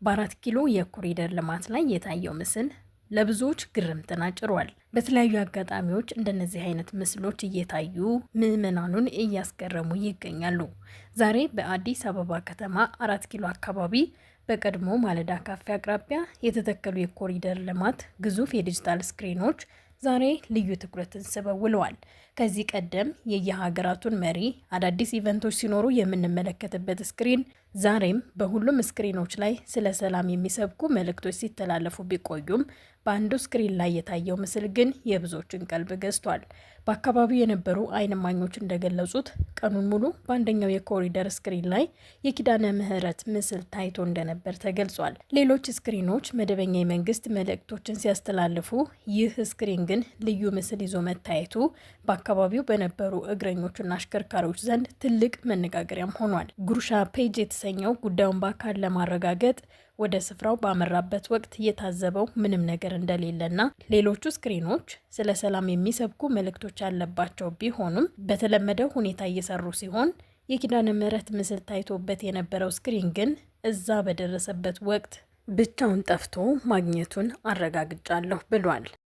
በ4 ኪሎ የኮሪደር ልማት ላይ የታየው ምስል ለብዙዎች ግርምትን አጭሯል። በተለያዩ አጋጣሚዎች እንደነዚህ አይነት ምስሎች እየታዩ ምዕመናኑን እያስገረሙ ይገኛሉ። ዛሬ በአዲስ አበባ ከተማ 4 ኪሎ አካባቢ በቀድሞ ማለዳ ካፌ አቅራቢያ የተተከሉ የኮሪደር ልማት ግዙፍ የዲጂታል ስክሪኖች ዛሬ ልዩ ትኩረትን ስበው ውለዋል። ከዚህ ቀደም የየሀገራቱን መሪ አዳዲስ ኢቨንቶች ሲኖሩ የምንመለከትበት ስክሪን ዛሬም በሁሉም ስክሪኖች ላይ ስለ ሰላም የሚሰብኩ መልእክቶች ሲተላለፉ ቢቆዩም በአንዱ ስክሪን ላይ የታየው ምስል ግን የብዙዎችን ቀልብ ገዝቷል። በአካባቢው የነበሩ ዓይን እማኞች እንደገለጹት ቀኑን ሙሉ በአንደኛው የኮሪደር ስክሪን ላይ የኪዳነ ምሕረት ምስል ታይቶ እንደነበር ተገልጿል። ሌሎች ስክሪኖች መደበኛ የመንግስት መልእክቶችን ሲያስተላልፉ፣ ይህ ስክሪን ግን ልዩ ምስል ይዞ መታየቱ በአካባቢው በነበሩ እግረኞችና አሽከርካሪዎች ዘንድ ትልቅ መነጋገሪያም ሆኗል። ጉርሻ ፔጅ የተሰኘው ጉዳዩን በአካል ለማረጋገጥ ወደ ስፍራው ባመራበት ወቅት የታዘበው ምንም ነገር እንደሌለና ሌሎቹ ስክሪኖች ስለ ሰላም የሚሰብኩ መልእክቶች ያለባቸው ቢሆኑም በተለመደው ሁኔታ እየሰሩ ሲሆን የኪዳነ ምሕረት ምስል ታይቶበት የነበረው ስክሪን ግን እዛ በደረሰበት ወቅት ብቻውን ጠፍቶ ማግኘቱን አረጋግጫለሁ ብሏል።